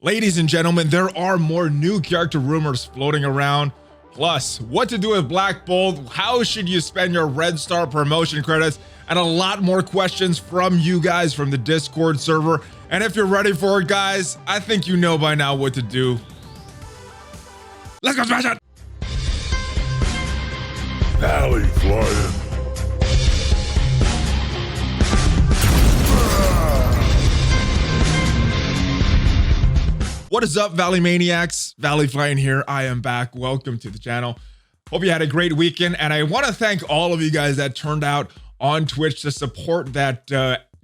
Ladies and gentlemen, there are more new character rumors floating around. Plus, what to do with Black Bolt, how should you spend your Red Star promotion credits, and a lot more questions from you guys from the Discord server. And if you're ready for it, guys, I think you know by now what to do. Let's go smash it! ValleyFlyin. What is up, Valley Maniacs? ValleyFlyin here. I am back. Welcome to the channel. Hope you had a great weekend, and I want to thank all of you guys that turned out on Twitch to support that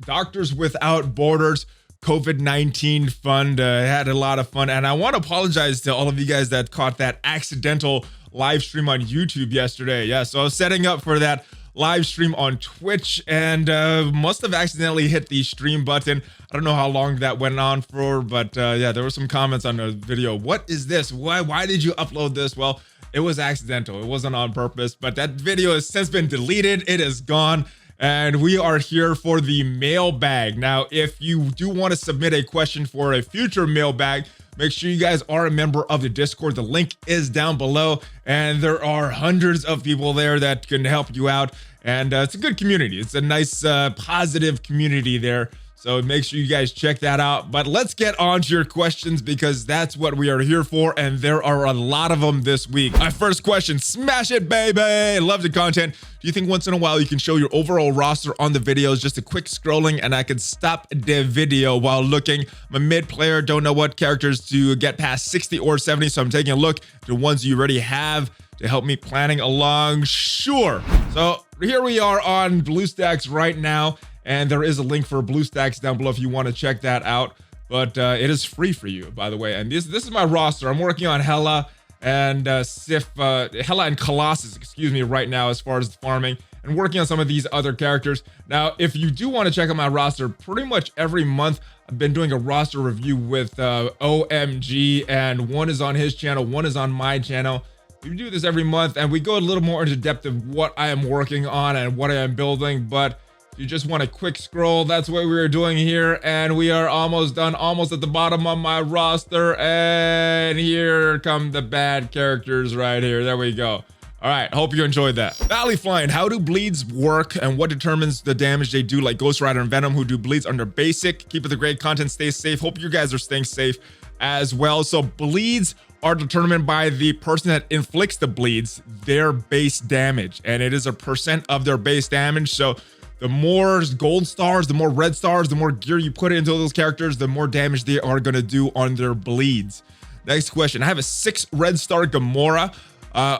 Doctors Without Borders COVID-19 fund. Had a lot of fun, and I want to apologize to all of you guys that caught that accidental live stream on YouTube yesterday. Yeah, so I was setting up for that live stream on Twitch and must have accidentally hit the stream button. I don't know how long that went on for, but yeah, there were some comments on the video. What is this? Why did you upload this? Well, it was accidental. It wasn't on purpose, but that video has since been deleted. It is gone. And we are here for the mailbag. Now, if you do want to submit a question for a future mailbag, make sure you guys are a member of the Discord. The link is down below, and there are hundreds of people there that can help you out. And it's a good community. It's a nice, positive community there. So make sure you guys check that out. But let's get on to your questions, because that's what we are here for. And there are a lot of them this week. My first question, smash it, baby. Love the content. Do you think once in a while you can show your overall roster on the videos, just a quick scrolling, and I can stop the video while looking? I'm a mid player, don't know what characters to get past 60 or 70. So I'm taking a look at the ones you already have to help me planning along. Sure. So here we are on BlueStacks right now. And there is a link for BlueStacks down below if you want to check that out. But it is free for you, by the way. And this is my roster. I'm working on Hela and Hela and Colossus, excuse me, right now as far as farming, and working on some of these other characters. Now, if you do want to check out my roster, pretty much every month I've been doing a roster review with OMG, and one is on his channel, one is on my channel. We do this every month, and we go a little more into depth of what I am working on and what I am building. But you just want a quick scroll, that's what we're doing here, and we are almost done, almost at the bottom of my roster, and here come the bad characters right here. There we go. All right, hope you enjoyed that. ValleyFlyin, how do bleeds work, and what determines the damage they do, like Ghost Rider and Venom, who do bleeds under basic? Keep it the great content, stay safe. Hope you guys are staying safe as well. So bleeds are determined by the person that inflicts the bleeds, their base damage, and it is a % of their base damage. So the more gold stars, the more red stars, the more gear you put into those characters, the more damage they are going to do on their bleeds. Next question. I have a 6 red star Gamora.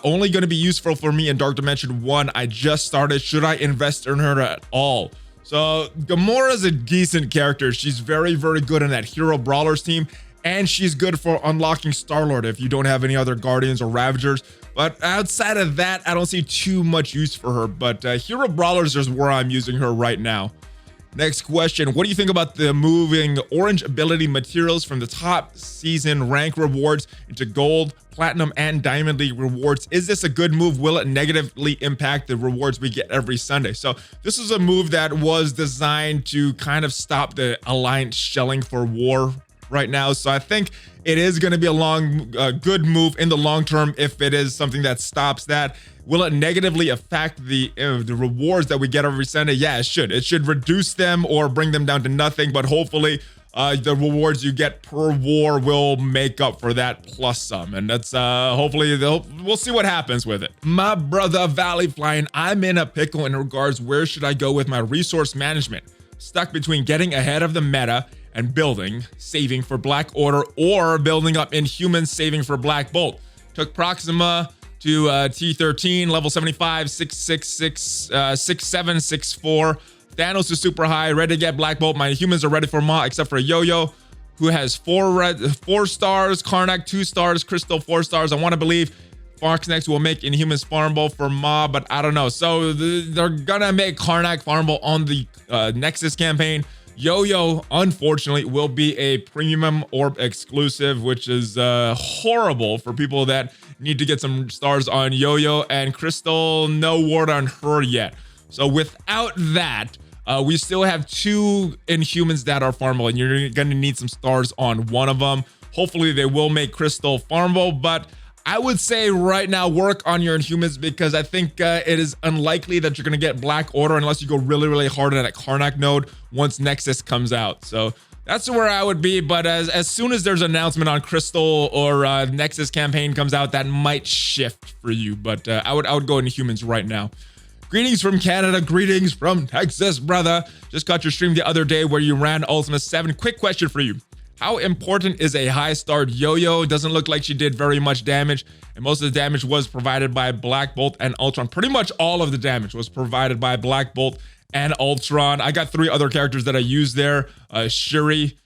Only going to be useful for me in Dark Dimension 1. I just started. Should I invest in her at all? So Gamora is a decent character. She's very, very good in that Hero Brawlers team. And she's good for unlocking Star-Lord if you don't have any other Guardians or Ravagers. But outside of that, I don't see too much use for her. But Hero Brawlers is where I'm using her right now. Next question. What do you think about the moving orange ability materials from the top season rank rewards into gold, platinum, and diamond league rewards? Is this a good move? Will it negatively impact the rewards we get every Sunday? So this is a move that was designed to kind of stop the Alliance shelling for war right now. So I think it is going to be a good move in the long term if it is something that stops that. Will it negatively affect the rewards that we get every Sunday? Yeah, it should. It should reduce them or bring them down to nothing, but hopefully the rewards you get per war will make up for that plus some. And that's hopefully we'll see what happens with it. My brother ValleyFlyin, I'm in a pickle in regards where should I go with my resource management. Stuck between getting ahead of the meta and building, saving for Black Order, or building up Inhumans, saving for Black Bolt. Took Proxima to T13, level 75, 666, 67, 64. Thanos is super high, ready to get Black Bolt. My humans are ready for Ma, except for Yo-Yo, who has 4 stars, Karnak 2 stars, Crystal 4 stars. I want to believe Foxnex will make Inhumans farmable for Ma, but I don't know. So they're gonna make Karnak farmable on the Nexus campaign. Yo-Yo, unfortunately, will be a premium orb exclusive, which is horrible for people that need to get some stars on Yo-Yo, and Crystal, no word on her yet. So without that, we still have 2 Inhumans that are farmable, and you're gonna need some stars on one of them. Hopefully they will make Crystal farmable, but I would say right now work on your Inhumans because I think it is unlikely that you're going to get Black Order unless you go really hard at a Karnak node once Nexus comes out. So that's where I would be, but as soon as there's an announcement on Crystal or Nexus campaign comes out, that might shift for you, but I would go Inhumans right now. Greetings from Canada, greetings from Texas, brother. Just got your stream the other day where you ran Ultima 7. Quick question for you. How important is a high-starred Yo-Yo? Doesn't look like she did very much damage, and most of the damage was provided by Black Bolt and Ultron. Pretty much all of the damage was provided by Black Bolt and Ultron. I got 3 other characters that I used there. Shuri,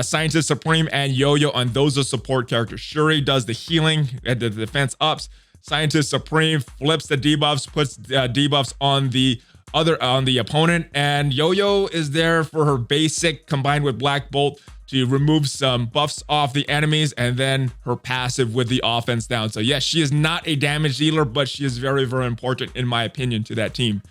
Scientist Supreme, and Yo-Yo, and those are support characters. Shuri does the healing and the defense ups. Scientist Supreme flips the debuffs, puts debuffs on the opponent, and Yo-Yo is there for her basic combined with Black Bolt to remove some buffs off the enemies, and then her passive with the offense down. So yes, she is not a damage dealer, but she is very important in my opinion to that team.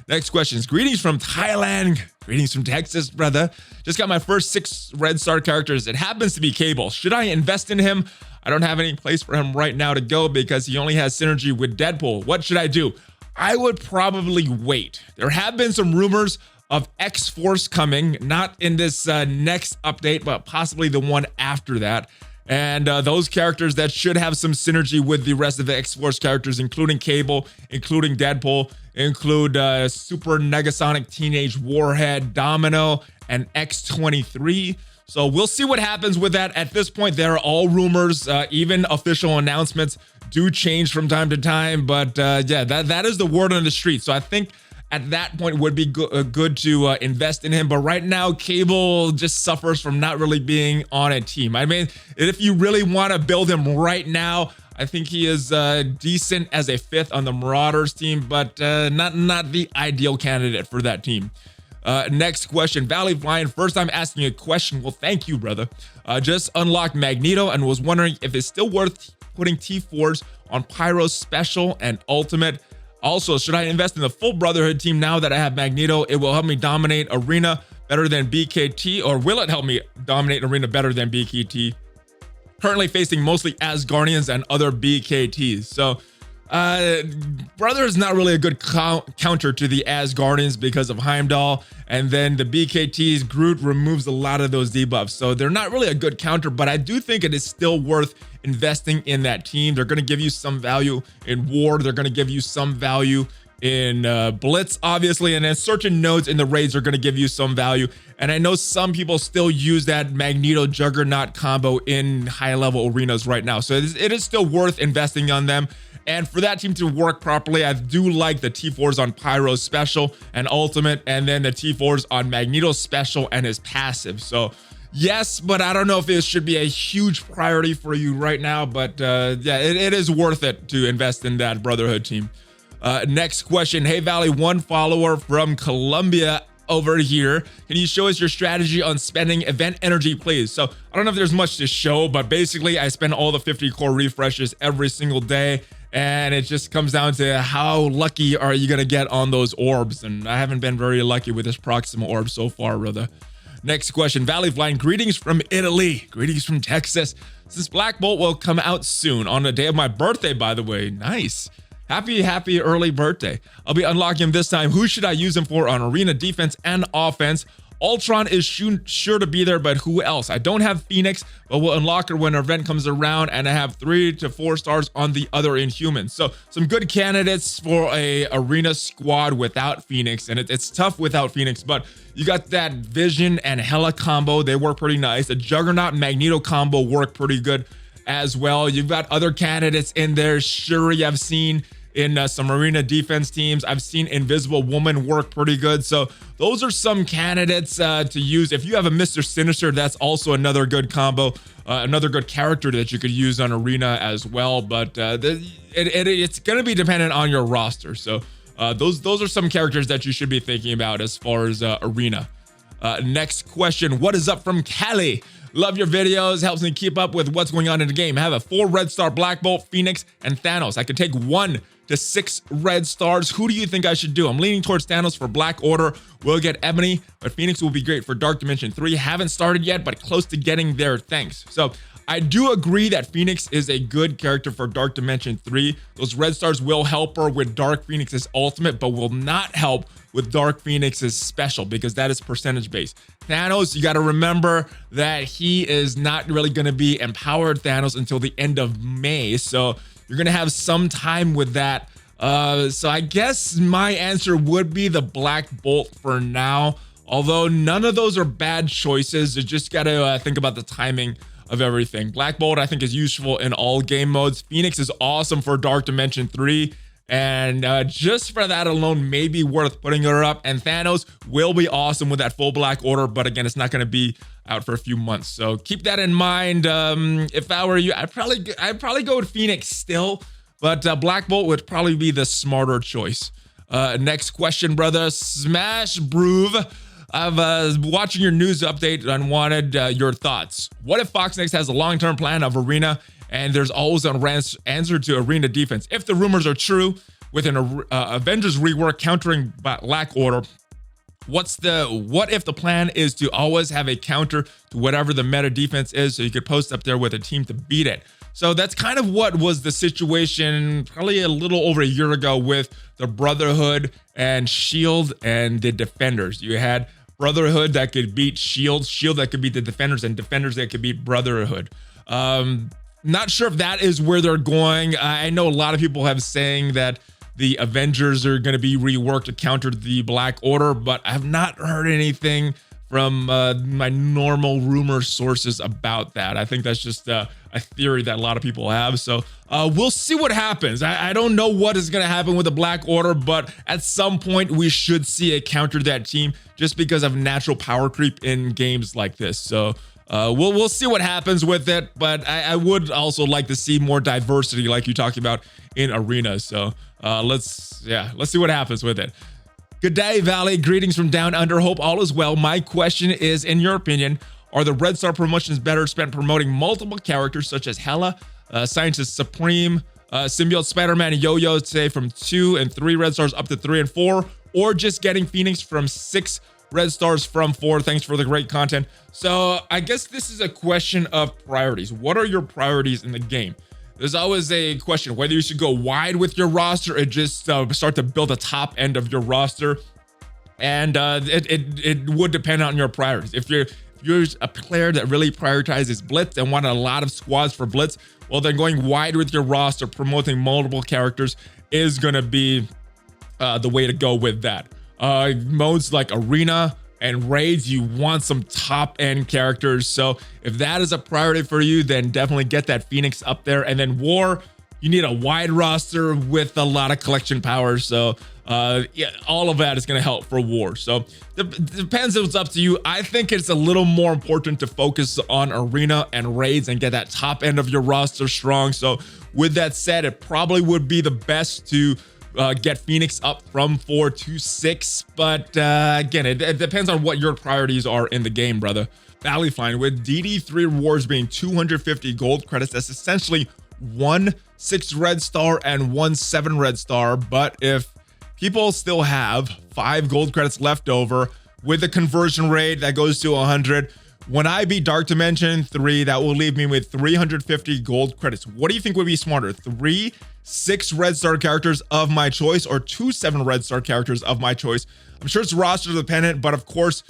Next questions. Greetings from Thailand. Greetings from Texas, brother. Just got my first 6 red star characters. It happens to be Cable. Should I invest in him? I don't have any place for him right now to go because he only has synergy with Deadpool. What should I do? I would probably wait. There have been some rumors of X-Force coming, not in this next update, but possibly the one after that. And those characters that should have some synergy with the rest of the X-Force characters, including Cable, including Deadpool, include Super Negasonic Teenage Warhead, Domino, and X-23. So we'll see what happens with that. At this point, they're all rumors. Even official announcements do change from time to time. But yeah, that is the word on the street. So I think at that point would be good to invest in him. But right now, Cable just suffers from not really being on a team. I mean, if you really want to build him right now, I think he is decent as a 5th on the Marauders team, but not the ideal candidate for that team. Next question, ValleyFlyin. First time asking a question. Well, thank you, brother. Just unlocked Magneto and was wondering if it's still worth putting T4s on Pyro's special and ultimate. Also, should I invest in the full Brotherhood team now that I have Magneto? It will help me dominate Arena better than BKT, or will it help me dominate Arena better than BKT? Currently facing mostly Asgardians and other BKTs. So, Brother is not really a good counter to the Asgardians because of Heimdall, and then the BKTs, Groot removes a lot of those debuffs. So they're not really a good counter, but I do think it is still worth investing in that team. They're going to give you some value in War. They're going to give you some value in Blitz, obviously, and then certain nodes in the raids are going to give you some value. And I know some people still use that Magneto Juggernaut combo in high-level arenas right now. So it is still worth investing on them. And for that team to work properly, I do like the T4s on Pyro's special and ultimate, and then the T4s on Magneto's special and his passive. So yes, but I don't know if this should be a huge priority for you right now, but yeah, it is worth it to invest in that Brotherhood team. Next question. Hey, Valley, one follower from Colombia over here. Can you show us your strategy on spending event energy, please? So I don't know if there's much to show, but basically I spend all the 50 core refreshes every single day. And it just comes down to how lucky are you going to get on those orbs. And I haven't been very lucky with this Proxima orb so far, brother. Next question. ValleyFlyin, greetings from Italy. Greetings from Texas. Since Black Bolt will come out soon on the day of my birthday, by the way. Nice. Happy early birthday. I'll be unlocking him this time. Who should I use him for on arena defense and offense? Ultron is sure to be there, but who else? I don't have Phoenix, but we'll unlock her when her event comes around, and I have 3 to 4 stars on the other Inhumans. So some good candidates for a arena squad without Phoenix, and it's tough without Phoenix, but you got that Vision and Hela combo. They work pretty nice. The Juggernaut Magneto combo work pretty good as well. You've got other candidates in there. Shuri, I've seen in some arena defense teams. I've seen Invisible Woman work pretty good. So those are some candidates to use. If you have a Mr. Sinister, that's also another good combo, another good character that you could use on arena as well. But it's going to be dependent on your roster. So those are some characters that you should be thinking about as far as arena. Next question. What is up from Cali? Love your videos. Helps me keep up with what's going on in the game. I have a 4 red star Black Bolt, Phoenix, and Thanos. I could take one to 6 red stars. Who do you think I should do? I'm leaning towards Thanos for Black Order. We'll get Ebony, but Phoenix will be great for Dark Dimension 3. Haven't started yet, but close to getting there. Thanks. So I do agree that Phoenix is a good character for Dark Dimension 3. Those red stars will help her with Dark Phoenix's ultimate, but will not help with Dark Phoenix's special because that is percentage based. Thanos, you got to remember that he is not really going to be empowered Thanos until the end of May. So you're going to have some time with that. So I guess my answer would be the Black Bolt for now. Although none of those are bad choices. You just got to think about the timing of everything. Black Bolt, I think, is useful in all game modes. Phoenix is awesome for Dark Dimension 3. And just for that alone, maybe worth putting her up. And Thanos will be awesome with that full Black Order. But again, it's not going to be out for a few months. So keep that in mind. If I were you, I'd probably go with Phoenix still. But Black Bolt would probably be the smarter choice. Next question, brother. Smash Broove. I've watching your news update and wanted your thoughts. What if Fox Next has a long-term plan of Arena and there's always an answer to Arena defense? If the rumors are true, with an Avengers rework countering Black Order, what if the plan is to always have a counter to whatever the meta defense is, so you could post up there with a team to beat it? So that's kind of what was the situation probably a little over a year ago with the Brotherhood and Shield and the Defenders. You had Brotherhood that could beat Shield, Shield that could beat the Defenders, and Defenders that could beat Brotherhood. Not sure if that is where they're going. I know a lot of people have saying that the Avengers are going to be reworked to counter the Black Order, but I have not heard anything from my normal rumor sources about that. I think that's just a theory that a lot of people have. So we'll see what happens. I don't know what is going to happen with the Black Order, but at some point we should see a counter that team just because of natural power creep in games like this. So we'll see what happens with it, but I would also like to see more diversity like you talked about in Arena. So let's see what happens with it. Good day, Valley. Greetings from down under. Hope all is well. My question is, in your opinion, are the Red Star promotions better spent promoting multiple characters such as Hela, Scientist Supreme, Symbiote, Spider-Man, and Yo-Yo, say from 2 and 3 Red Stars up to 3 and 4, or just getting Phoenix from 6 Red Stars from 4? Thanks for the great content. So I guess this is a question of priorities. What are your priorities in the game? There's always a question whether you should go wide with your roster or just start to build a top end of your roster. And it would depend on your priorities. If you're a player that really prioritizes Blitz and wanted a lot of squads for Blitz, well, then going wide with your roster, promoting multiple characters is going to be the way to go with that. Modes like Arena and Raids, you want some top end characters. So if that is a priority for you, then definitely get that Phoenix up there. And then War, you need a wide roster with a lot of collection power. So yeah, all of that is going to help for War. So depends if it's up to you. I think it's a little more important to focus on Arena and Raids and get that top end of your roster strong. So with that said, it probably would be the best to get Phoenix up from 4 to 6, but again, it depends on what your priorities are in the game, brother. ValleyFlyin, with DD3 rewards being 250 gold credits, that's essentially 1 6 red star and 1 7 red star. But if people still have 5 gold credits left over with the conversion rate that goes to 100, when I beat Dark Dimension 3, that will leave me with 350 gold credits. What do you think would be smarter? 3 6 red star characters of my choice or 2 7 red star characters of my choice? I'm sure it's roster dependent, but of course,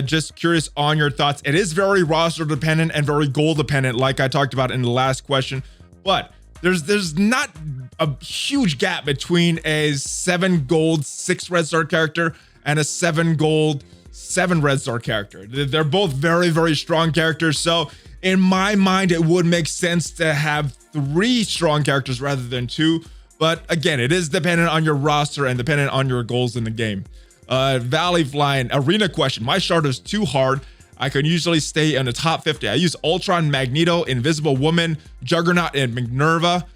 just curious on your thoughts. It is very roster dependent and very goal dependent, like I talked about in the last question. But there's not a huge gap between a 7 gold 6 red star character and a 7 gold 7 red star character. They're both very, very strong characters. So in my mind, it would make sense to have 3 strong characters rather than 2. But again, it is dependent on your roster and dependent on your goals in the game. ValleyFlyin, Arena question. My starter is too hard. I can usually stay in the top 50. I use Ultron, Magneto, Invisible Woman, Juggernaut, and Minerva.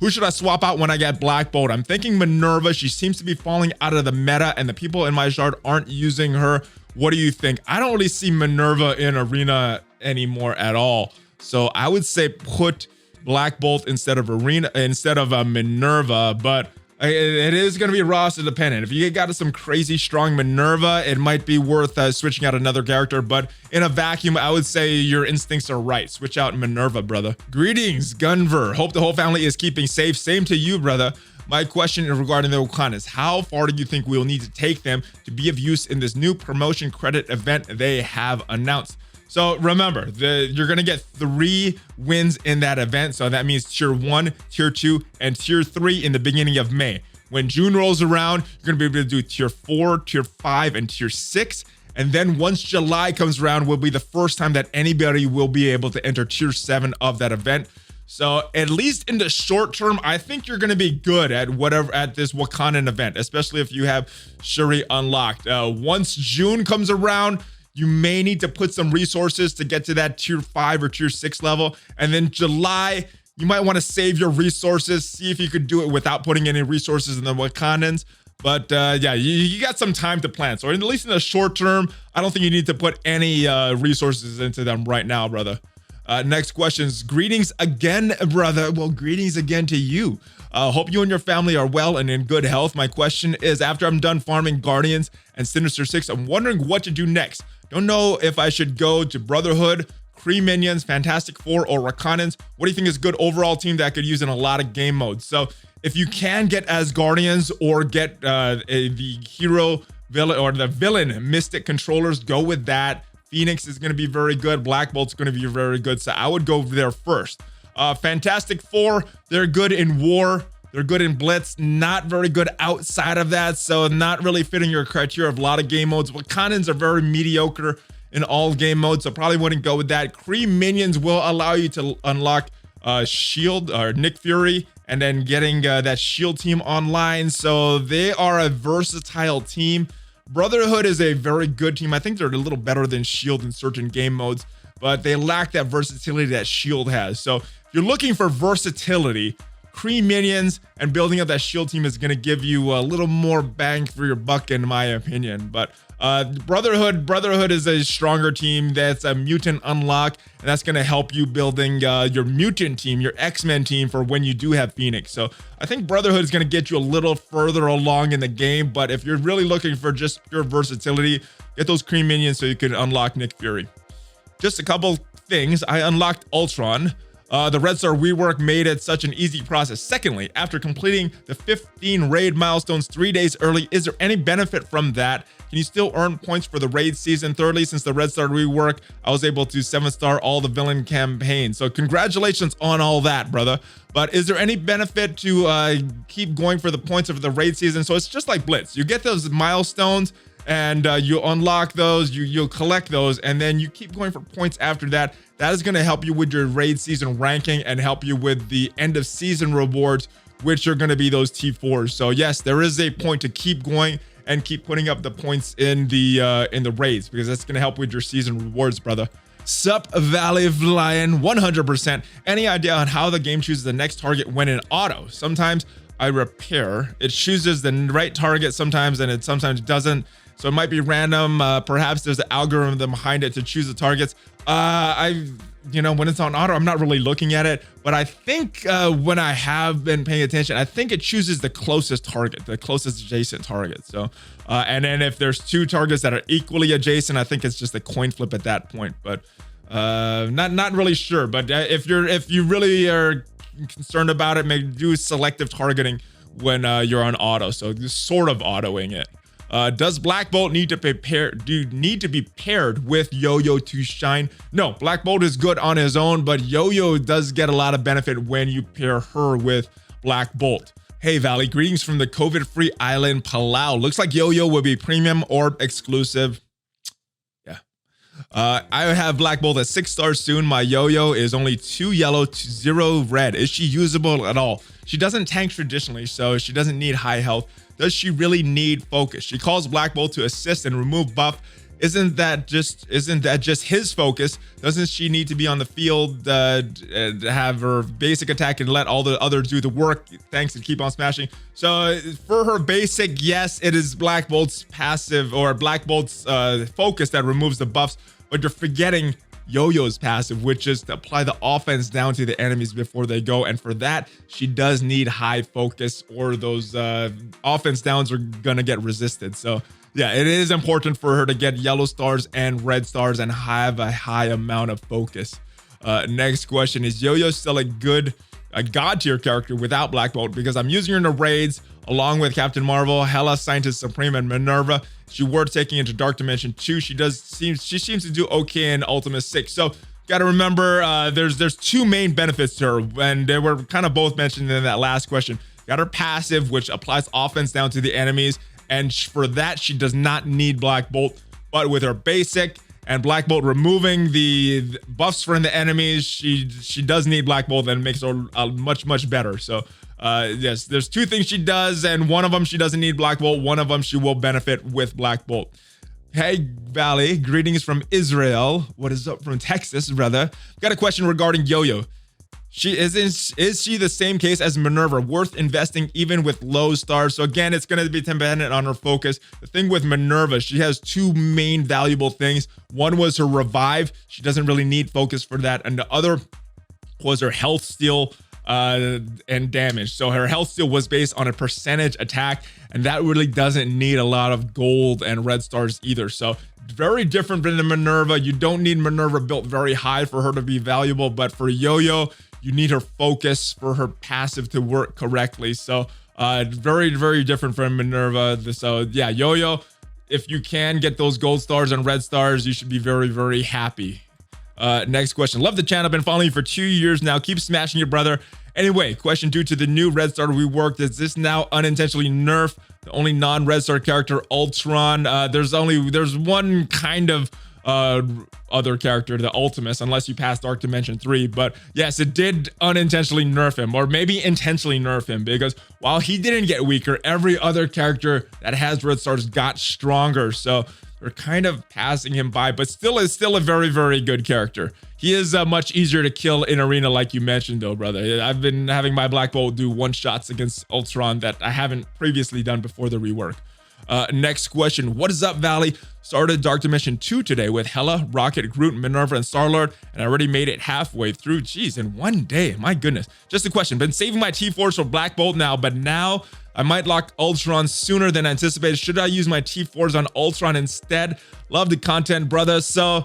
Who should I swap out when I get Black Bolt? I'm thinking Minerva. She seems to be falling out of the meta, and the people in my shard aren't using her. What do you think? I don't really see Minerva in Arena anymore at all. So I would say put Black Bolt instead of Minerva, but It is going to be roster dependent. If you got some crazy strong Minerva, it might be worth switching out another character. But in a vacuum, I would say your instincts are right. Switch out Minerva, brother. Greetings, Gunver. Hope the whole family is keeping safe. Same to you, brother. My question regarding the Wakandas: how far do you think we'll need to take them to be of use in this new promotion credit event they have announced? So remember, you're going to get 3 wins in that event. So that means tier 1, tier 2, and tier 3 in the beginning of May. When June rolls around, you're going to be able to do tier 4, tier 5, and tier 6. And then once July comes around, will be the first time that anybody will be able to enter tier 7 of that event. So at least in the short term, I think you're going to be good at this Wakandan event, especially if you have Shuri unlocked. Once June comes around, you may need to put some resources to get to that tier 5 or tier 6 level. And then July, you might want to save your resources, see if you could do it without putting any resources in the Wakandans. But yeah, you got some time to plan. So at least in the short term, I don't think you need to put any resources into them right now, brother. Next question is, greetings again, brother. Well, greetings again to you. Hope you and your family are well and in good health. My question is, after I'm done farming Guardians and Sinister 6, I'm wondering what to do next. Don't know if I should go to Brotherhood, Kree Minions, Fantastic Four, or Rakonnans. What do you think is a good overall team that I could use in a lot of game modes? So if you can get as Guardians or get the hero villain or the villain Mystic controllers, go with that. Phoenix is going to be very good. Black Bolt's going to be very good. So I would go there first. Fantastic Four, they're good in war. They're good in Blitz, not very good outside of that. So not really fitting your criteria of a lot of game modes. Wakandans are very mediocre in all game modes, so probably wouldn't go with that. Kree Minions will allow you to unlock Shield or Nick Fury, and then getting that Shield team online. So they are a versatile team. Brotherhood is a very good team. I think they're a little better than Shield in certain game modes, but they lack that versatility that Shield has. So if you're looking for versatility, Kree Minions and building up that Shield team is going to give you a little more bang for your buck, in my opinion. But Brotherhood is a stronger team. That's a mutant unlock, and that's going to help you building your mutant team, your X-Men team, for when you do have Phoenix. So I think Brotherhood is going to get you a little further along in the game. But if you're really looking for just pure versatility, get those Kree Minions so you can unlock Nick Fury. Just a couple things. I unlocked Ultron. The Red Star rework made it such an easy process. Secondly, after completing the 15 raid milestones 3 days early, is there any benefit from that? Can you still earn points for the raid season? Thirdly, since the Red Star rework, I was able to 7-star all the villain campaigns. So congratulations on all that, brother. But is there any benefit to keep going for the points of the raid season? So it's just like Blitz. You get those milestones, and you unlock those, you'll collect those, and then you keep going for points after that. That is going to help you with your raid season ranking and help you with the end of season rewards, which are going to be those T4s. So yes, there is a point to keep going and keep putting up the points in the raids, because that's going to help with your season rewards, brother. Sup, ValleyFlyin, 100%. Any idea on how the game chooses the next target when in auto? Sometimes I repair. It chooses the right target sometimes, and it sometimes doesn't. So it might be random. Perhaps there's an algorithm behind it to choose the targets. When it's on auto, I'm not really looking at it, but I think when I have been paying attention, I think it chooses the closest target, the closest adjacent target. So, and then if there's 2 targets that are equally adjacent, I think it's just a coin flip at that point. But not really sure. But if you really are concerned about it, maybe do selective targeting when you're on auto. So just sort of autoing it. Does Black Bolt need to be paired with Yo-Yo to shine? No, Black Bolt is good on his own, but Yo-Yo does get a lot of benefit when you pair her with Black Bolt. Hey Valley, greetings from the COVID-free island Palau. Looks like Yo-Yo will be premium or exclusive. Yeah. I have Black Bolt at 6 stars soon. My Yo-Yo is only 2 yellow to 0 red. Is she usable at all? She doesn't tank traditionally, so she doesn't need high health. Does she really need focus? She calls Black Bolt to assist and remove buff. Isn't that just his focus? Doesn't she need to be on the field, have her basic attack and let all the others do the work? Thanks, and keep on smashing. So for her basic, yes, it is Black Bolt's passive or Black Bolt's focus that removes the buffs, but you're forgetting Yo-Yo's passive, which is to apply the offense down to the enemies before they go. And for that, she does need high focus, or those offense downs are gonna get resisted. So yeah, it is important for her to get yellow stars and red stars and have a high amount of focus. Next question, is Yo-Yo still a god tier character without Black Bolt? Because I'm using her in the raids along with Captain Marvel, Hela, Scientist Supreme, and Minerva. She were taking into Dark Dimension 2. She seems to do okay in Ultima 6. So got to remember, there's two main benefits to her, and they were kind of both mentioned in that last question. Got her passive, which applies offense down to the enemies, and for that she does not need Black Bolt. But with her basic and Black Bolt removing the buffs from the enemies, she does need Black Bolt, and makes her much better. So yes, there's two things she does, and one of them she doesn't need Black Bolt, one of them she will benefit with Black Bolt. Hey Valley, greetings from Israel. What is up from Texas, brother? Got a question regarding Yo-Yo. Is she the same case as Minerva, worth investing even with low stars? So again, it's going to be dependent on her focus. The thing with Minerva, she has two main valuable things. One was her revive. She doesn't really need focus for that. And the other was her health steal and damage. So her health steal was based on a percentage attack, and that really doesn't need a lot of gold and red stars either. So very different than the Minerva. You don't need Minerva built very high for her to be valuable, but for Yo-Yo, you need her focus for her passive to work correctly. So very different from Minerva. So yeah, Yo-Yo, if you can get those gold stars and red stars, you should be very happy. Next question. Love the channel. Been following you for 2 years now. Keep smashing your brother. Anyway, question 2 to the new red star rework. Is this now unintentionally nerfed the only non-red star character, Ultron? There's one kind of other character, the Ultimus, unless you pass Dark Dimension 3. But yes, it did unintentionally nerf him, or maybe intentionally nerf him, because while he didn't get weaker, every other character that has red stars got stronger. So they're kind of passing him by, but still a very good character. He is much easier to kill in arena, like you mentioned, though, brother. I've been having my Black Bolt do one-shots against Ultron that I haven't previously done before the rework. Next question. What is up, Valley? Started Dark Dimension 2 today with Hela, Rocket, Groot, Minerva, and Star-Lord, and I already made it halfway through. Jeez, in one day. My goodness. Just a question. Been saving my T-Force for Black Bolt now, but now I might lock Ultron sooner than anticipated. Should I use my T-Force on Ultron instead? Love the content, brother. So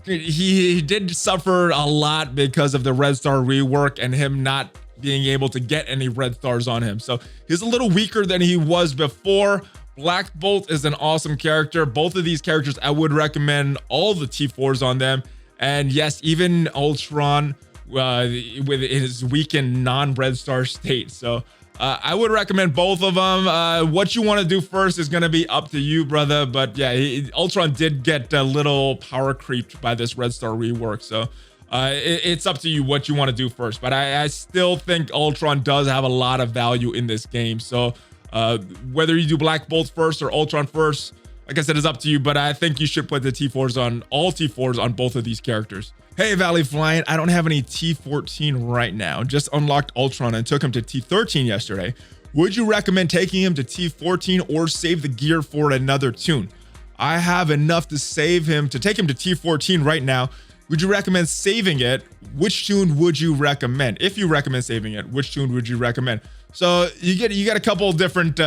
he did suffer a lot because of the red star rework and him not being able to get any red stars on him. So he's a little weaker than he was before. Black Bolt is an awesome character. Both of these characters, I would recommend all the T4s on them. And yes, even Ultron with his weakened non-red star state. So I would recommend both of them. What you want to do first is going to be up to you, brother. But yeah, Ultron did get a little power creeped by this red star rework. So it's up to you what you want to do first. But I still think Ultron does have a lot of value in this game. So whether you do Black Bolt first or Ultron first, like I said, it's up to you, but I think you should put the T4s on, all T4s on both of these characters. Hey, ValleyFlyin, I don't have any T14 right now. Just unlocked Ultron and took him to T13 yesterday. Would you recommend taking him to T14 or save the gear for another tune? I have enough to save him, to take him to T14 right now. Would you recommend saving it? Which tune would you recommend? If you recommend saving it, which tune would you recommend? So you get a couple of different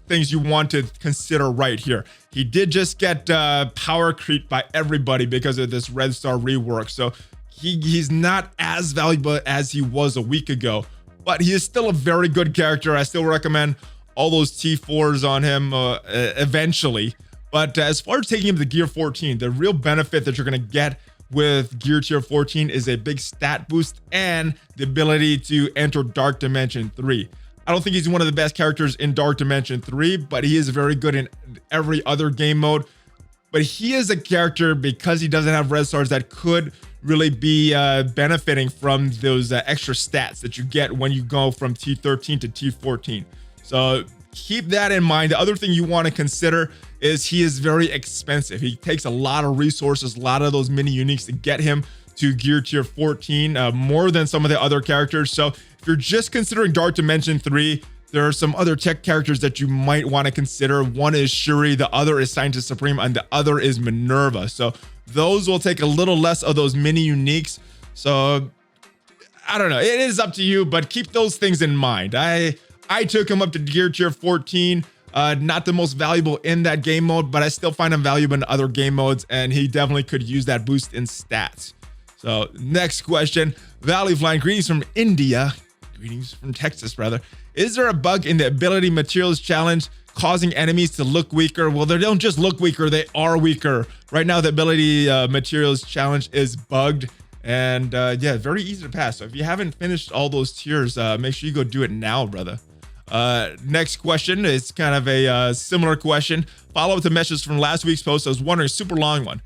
things you want to consider right here. He did just get power creeped by everybody because of this red star rework. So he's not as valuable as he was a week ago, but he is still a very good character. I still recommend all those T4s on him eventually. But as far as taking him to Gear 14, the real benefit that you're going to get with Gear Tier 14 is a big stat boost and the ability to enter Dark Dimension 3. I don't think he's one of the best characters in Dark Dimension 3, but he is very good in every other game mode. But he is a character, because he doesn't have red stars, that could really be benefiting from those extra stats that you get when you go from T13 to T14. So keep that in mind. The other thing you want to consider is he is very expensive. He takes a lot of resources, a lot of those mini uniques to get him to Gear Tier 14, more than some of the other characters. So if you're just considering Dark Dimension 3, there are some other tech characters that you might want to consider. One is Shuri, the other is Scientist Supreme, and the other is Minerva. So those will take a little less of those mini uniques. So I don't know, it is up to you, but keep those things in mind. I took him up to gear tier 14. Not the most valuable in that game mode, but I still find him valuable in other game modes, and he definitely could use that boost in stats. So next question, ValleyFlyin, greetings from India. Greetings from Texas, brother. Is there a bug in the ability materials challenge causing enemies to look weaker? Well, they don't just look weaker, they are weaker. Right now, the ability materials challenge is bugged, and yeah, very easy to pass. So if you haven't finished all those tiers, make sure you go do it now, brother. Next question is kind of a similar question. Follow up to message from last week's post. I was wondering, super long one.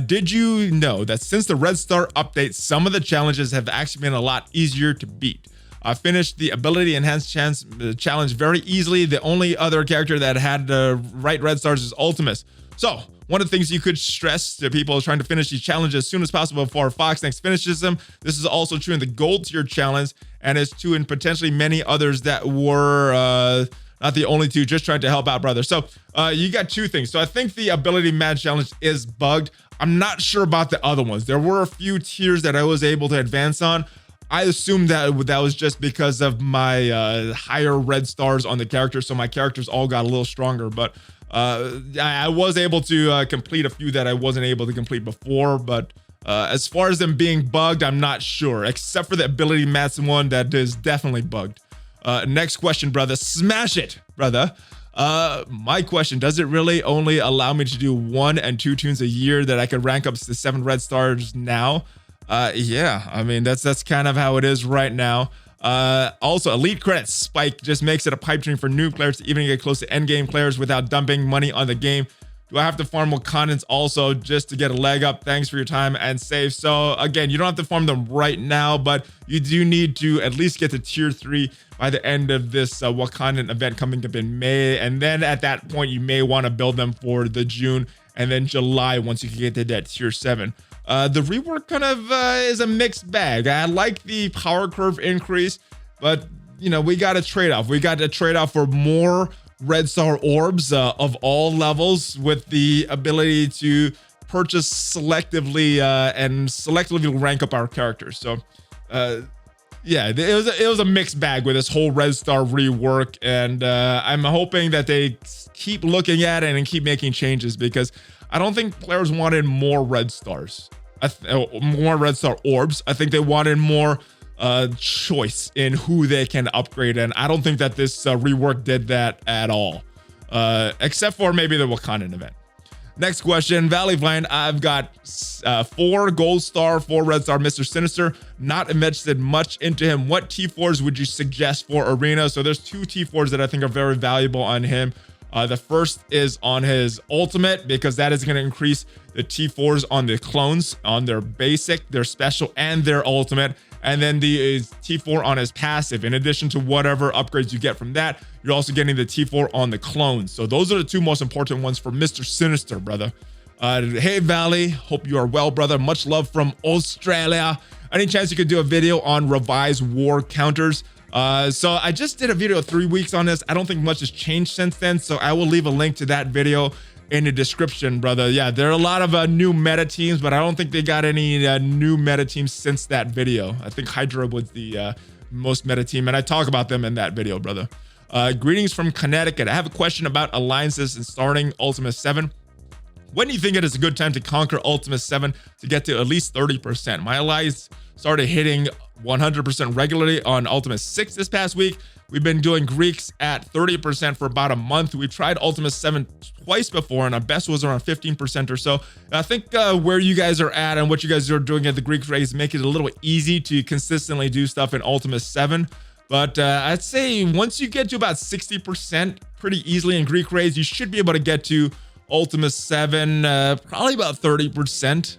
Did you know that since the Red Star update, some of the challenges have actually been a lot easier to beat? I finished the ability enhanced challenge very easily. The only other character that had the right red stars is Ultimus. So one of the things you could stress to people trying to finish these challenges as soon as possible before Fox next finishes them. This is also true in the gold tier challenge, and it's true in potentially many others that were not the only two, just trying to help out, brother. So you got two things. So I think the ability match challenge is bugged. I'm not sure about the other ones. There were a few tiers that I was able to advance on. I assume that was just because of my higher red stars on the character, so my characters all got a little stronger. But I was able to complete a few that I wasn't able to complete before. But as far as them being bugged, I'm not sure, except for the ability match one that is definitely bugged. Next question, brother. Smash it, brother. My question, does it really only allow me to do 1 and 2 tunes a year that I could rank up to 7 red stars now? Yeah, I mean, that's kind of how it is right now. Also, elite credits spike just makes it a pipe dream for new players to even get close to endgame players without dumping money on the game. Do I have to farm more continents also just to get a leg up? Thanks for your time and save. So again, you don't have to farm them right now, but you do need to at least get to tier 3 by the end of this Wakandan event coming up in May. And then at that point, you may want to build them for the June and then July once you can get to that tier 7. The rework kind of is a mixed bag. I like the power curve increase, but you know, we got a trade-off. We got a trade-off for more red star orbs of all levels with the ability to purchase selectively and selectively rank up our characters. So yeah, it was a mixed bag with this whole red star rework, and I'm hoping that they keep looking at it and keep making changes, because I don't think players wanted more red stars, more red star orbs. I think they wanted more choice in who they can upgrade, and I don't think that this rework did that at all, except for maybe the Wakandan event. Next question, ValleyFlyin. I've got 4 gold star, 4 red star Mr. Sinister. Not invested much into him. What T4s would you suggest for Arena? So there's 2 T4s that I think are very valuable on him. The first is on his ultimate, because that is going to increase the T4s on the clones, on their basic, their special, and their ultimate. And then the T4 on his passive. In addition to whatever upgrades you get from that, you're also getting the T4 on the clones. So those are the 2 most important ones for Mr. Sinister, brother. Hey, Valley. Hope you are well, brother. Much love from Australia. Any chance you could do a video on revised war counters? So I just did a video 3 weeks on this. I don't think much has changed since then, so I will leave a link to that video in the description, brother. Yeah, there are a lot of new meta teams, but I don't think they got any new meta teams since that video. I think Hydra was the most meta team, and I talk about them in that video, brother. Greetings from Connecticut. I have a question about alliances and starting Ultimate 7. When do you think it is a good time to conquer Ultimate 7 to get to at least 30%? My allies started hitting 100% regularly on Ultimate 6 this past week. We've been doing Greeks at 30% for about a month. We tried Ultimate 7 twice before, and our best was around 15% or so. I think where you guys are at and what you guys are doing at the Greek race make it a little easy to consistently do stuff in Ultimate 7. But I'd say once you get to about 60% pretty easily in Greek raids, you should be able to get to Ultimate 7, probably about 30%.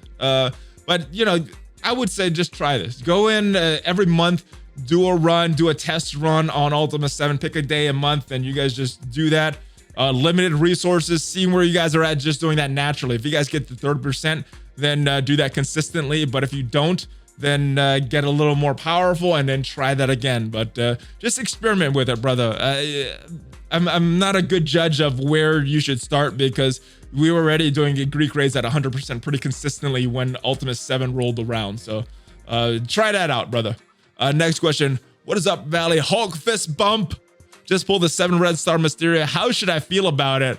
But, you know, I would say just try this. Go in every month, do a run, do a test run on Ultimate 7, pick a day a month, and you guys just do that. Limited resources, seeing where you guys are at, just doing that naturally. If you guys get to 30%, then do that consistently. But if you don't, then get a little more powerful and then try that again. But just experiment with it, brother. I'm not a good judge of where you should start because we were already doing Greek raids at 100% pretty consistently when Ultimate 7 rolled around. So try that out, brother. Next question. What is up, Valley? Hulk fist bump. Just pulled the 7 red star Mysterio. How should I feel about it?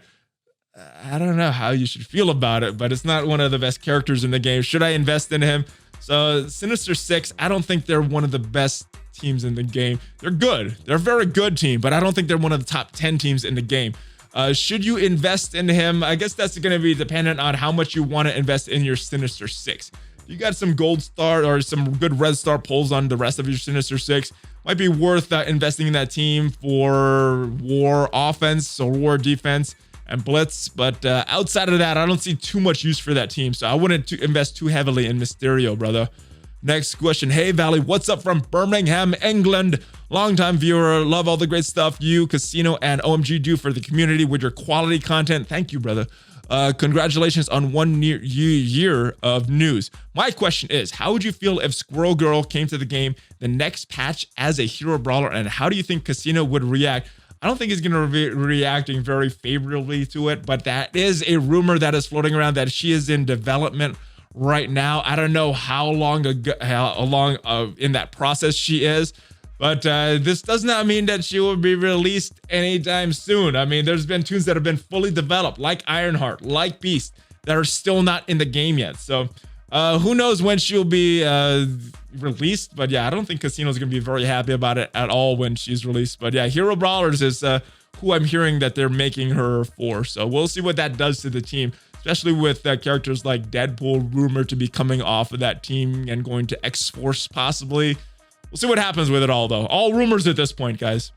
I don't know how you should feel about it, but it's not one of the best characters in the game. Should I invest in him? So Sinister Six, I don't think they're one of the best teams in the game. They're good. They're a very good team, but I don't think they're one of the top 10 teams in the game. Should you invest in him? I guess that's going to be dependent on how much you want to invest in your Sinister Six. You got some gold star or some good red star pulls on the rest of your Sinister Six. Might be worth investing in that team for war offense or war defense and blitz, but outside of that, I don't see too much use for that team, so I wouldn't invest too heavily in Mysterio, brother. Next question. Hey, Valley, what's up from Birmingham, England? Longtime viewer, love all the great stuff you, Casino, and OMG do for the community with your quality content. Thank you, brother. Congratulations on 1 year of news. My question is, how would you feel if Squirrel Girl came to the game the next patch as a hero brawler, and how do you think Casino would react? I don't think he's going to be reacting very favorably to it, but that is a rumor that is floating around that she is in development right now. I don't know how long in that process she is, but this does not mean that she will be released anytime soon. I mean, there's been tunes that have been fully developed, like Ironheart, like Beast, that are still not in the game yet. So who knows when she'll be released, but yeah, I don't think Casino's gonna be very happy about it at all when she's released. But yeah, Hero Brawlers is who I'm hearing that they're making her for, so we'll see what that does to the team, especially with characters like Deadpool rumored to be coming off of that team and going to X-Force possibly. We'll see what happens with it all, though. All rumors at this point, guys.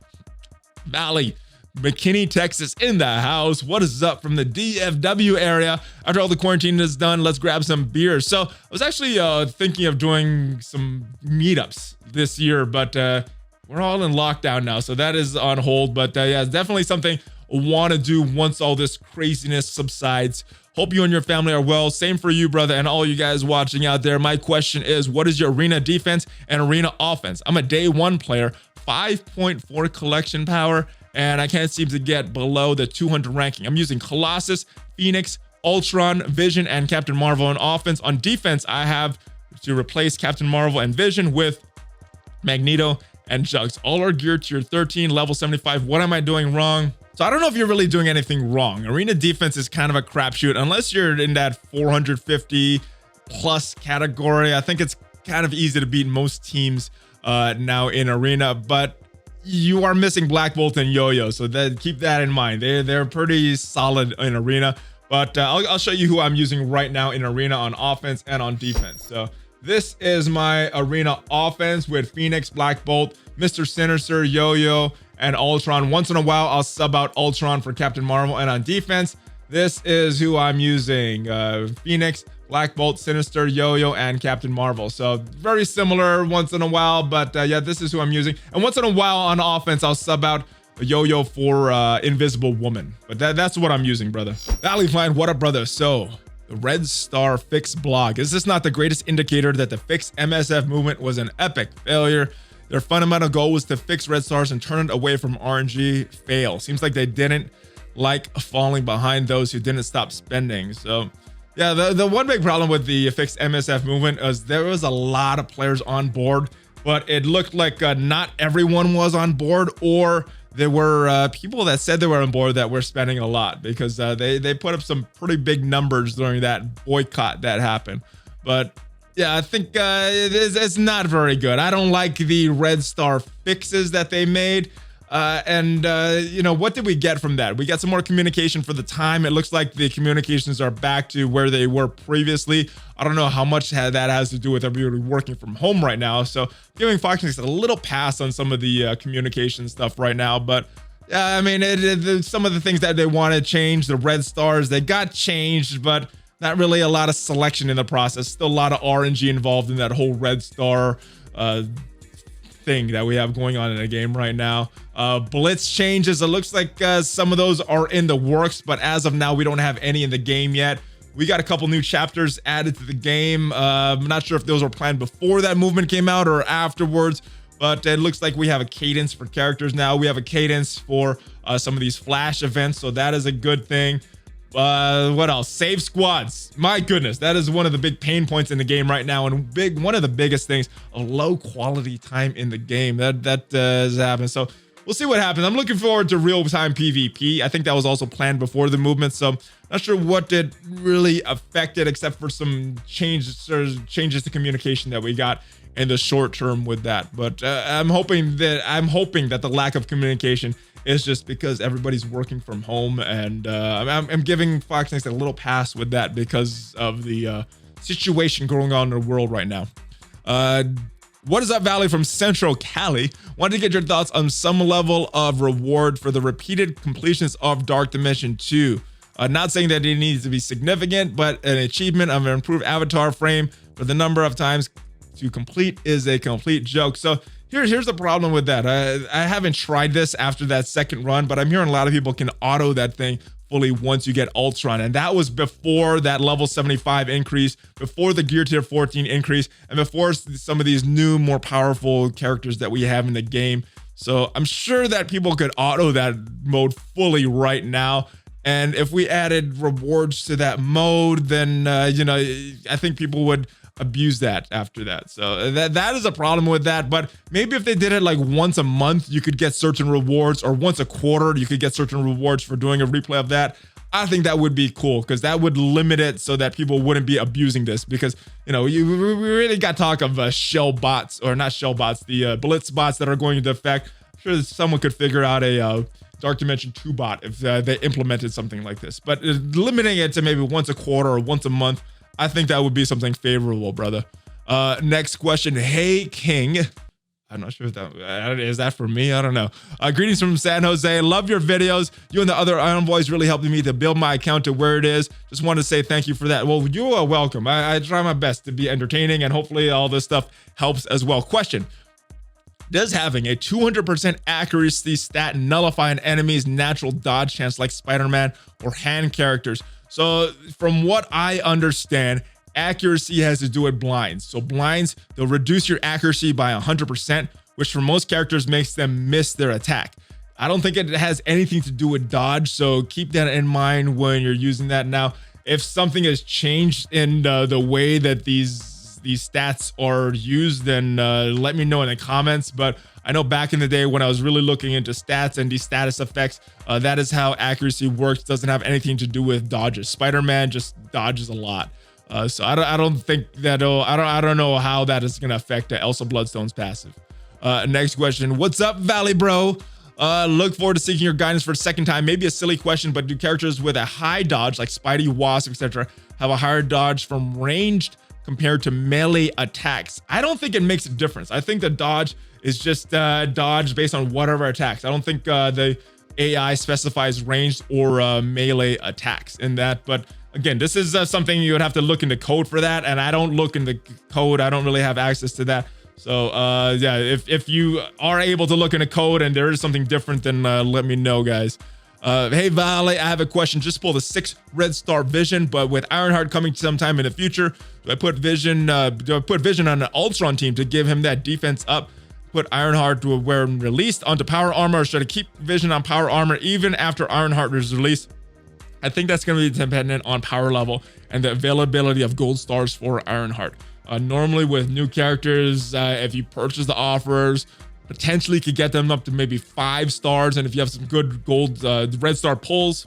Valley, McKinney, Texas in the house. What is up from the DFW area? After all the quarantine is done, let's grab some beers. So I was actually thinking of doing some meetups this year, but we're all in lockdown now, so that is on hold. But yeah, it's definitely something I want to do once all this craziness subsides. Hope you and your family are well. Same for you, brother, and all you guys watching out there. My question is, what is your arena defense and arena offense? I'm a day 1 player, 5.4 collection power, and I can't seem to get below the 200 ranking. I'm using Colossus, Phoenix, Ultron, Vision, and Captain Marvel on offense. On defense, I have to replace Captain Marvel and Vision with Magneto and Jugs. All are geared to your 13, level 75. What am I doing wrong? So I don't know if you're really doing anything wrong. Arena defense is kind of a crapshoot unless you're in that 450 plus category. I think it's kind of easy to beat most teams now in arena, but you are missing Black Bolt and Yo-Yo, so keep that in mind. They're pretty solid in arena, but I'll show you who I'm using right now in arena on offense and on defense. So this is my arena offense with Phoenix, Black Bolt, Mr. Sinister, Yo-Yo, and Ultron. Once in a while, I'll sub out Ultron for Captain Marvel. And on defense, this is who I'm using. Phoenix, Black Bolt, Sinister, Yo-Yo, and Captain Marvel. So very similar once in a while, but yeah, this is who I'm using. And once in a while on offense, I'll sub out Yo-Yo for Invisible Woman. But that's what I'm using, brother. ValleyFlyin, what up, brother? So the Red Star Fix blog. Is this not the greatest indicator that the Fix MSF movement was an epic failure? Their fundamental goal was to fix Red Stars and turn it away from RNG. Fail. Seems like they didn't like falling behind those who didn't stop spending. So yeah, the one big problem with the Fix MSF movement is there was a lot of players on board, but it looked like not everyone was on board, or there were people that said they were on board that were spending a lot because they put up some pretty big numbers during that boycott that happened. But yeah, I think it's not very good. I don't like the Red Star fixes that they made. You know, what did we get from that? We got some more communication for the time. It looks like the communications are back to where they were previously. I don't know how much that has to do with everybody working from home right now. So giving Fox News a little pass on some of the communication stuff right now. But yeah, I mean, some of the things that they want to change, the Red Stars, they got changed, but not really a lot of selection in the process. Still a lot of RNG involved in that whole Red Star thing that we have going on in the game right now. Blitz changes. It looks like some of those are in the works, but as of now, we don't have any in the game yet. we got a couple new chapters added to the game. I'm not sure if those were planned before that movement came out or afterwards, but it looks like we have a cadence for characters now. We have a cadence for some of these flash events, so that is a good thing. What else? Save squads. My goodness, that is one of the big pain points in the game right now, and one of the biggest things, a low quality time in the game that is happening. So we'll see what happens. I'm looking forward to real-time PvP. I think that was also planned before the movement, so not sure what it really affected except for some changes to communication that we got in the short term with that. But I'm hoping that the lack of communication is just because everybody's working from home, and I'm giving Fox Next a little pass with that because of the situation going on in the world right now. What is up, Valley from Central Cali? Wanted to get your thoughts on some level of reward for the repeated completions of Dark Dimension 2. Not saying that it needs to be significant, but an achievement of an improved avatar frame for the number of times to complete is a complete joke. So here's the problem with that. I haven't tried this after that second run, but I'm hearing a lot of people can auto that thing fully once you get Ultron, and that was before that level 75 increase, before the gear tier 14 increase, and before some of these new, more powerful characters that we have in the game. So I'm sure that people could auto that mode fully right now. And if we added rewards to that mode, then I think people would abuse that after that. So that is a problem with that. But maybe if they did it like once a month, you could get certain rewards, or once a quarter, you could get certain rewards for doing a replay of that. I think that would be cool, because that would limit it so that people wouldn't be abusing this, because we really got talk of shell bots, or not shell bots, the blitz bots that are going into effect. I'm sure someone could figure out a Dark Dimension 2 bot if they implemented something like this, but limiting it to maybe once a quarter or once a month, I think that would be something favorable, brother. Next question. Hey, King. I'm not sure if that is that for me. I don't know. Greetings from San Jose. Love your videos. You and the other Iron Boys really helped me to build my account to where it is. Just wanted to say thank you for that. Well, you are welcome. I try my best to be entertaining, and hopefully all this stuff helps as well. Question. Does having a 200% accuracy stat nullify an enemy's natural dodge chance like Spider-Man or hand characters? So from what I understand, accuracy has to do with blinds. So blinds, they'll reduce your accuracy by 100%, which for most characters makes them miss their attack. I don't think it has anything to do with dodge, so keep that in mind when you're using that. Now, if something has changed in the way that these stats are used, then let me know in the comments. But I know back in the day when I was really looking into stats and these status effects, that is how accuracy works. Doesn't have anything to do with dodges. Spider-Man just dodges a lot, so I don't think that I don't know how that is going to affect Elsa Bloodstone's passive. Next question. What's up, Valley Bro? Look forward to seeking your guidance for a second time. Maybe a silly question, but do characters with a high dodge like Spidey, Wasp, etc. have a higher dodge from ranged compared to melee attacks? I don't think it makes a difference. I think the dodge is just dodge based on whatever attacks. I don't think the AI specifies ranged or melee attacks in that. But again, this is something you would have to look into code for that, and I don't look into code. I don't really have access to that. So yeah, if you are able to look into code and there is something different, then let me know, guys. Hey Valley, I have a question. Just pulled a 6 red star Vision, but with Ironheart coming sometime in the future, do I put Vision on an Ultron team to give him that defense up? Put Ironheart to where released onto power armor, or should I keep Vision on power armor even after Ironheart is released? I think that's going to be dependent on power level and the availability of gold stars for Ironheart. Normally with new characters, if you purchase the offers, potentially could get them up to maybe 5 stars. And if you have some good gold red star pulls,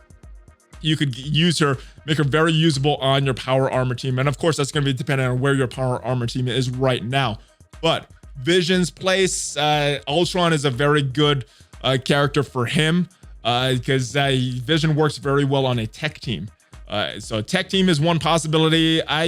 you could use her, make her very usable on your power armor team. And of course, that's going to be dependent on where your power armor team is right now. But Vision's place, Ultron is a very good character for him because Vision works very well on a tech team. So tech team is one possibility. I'm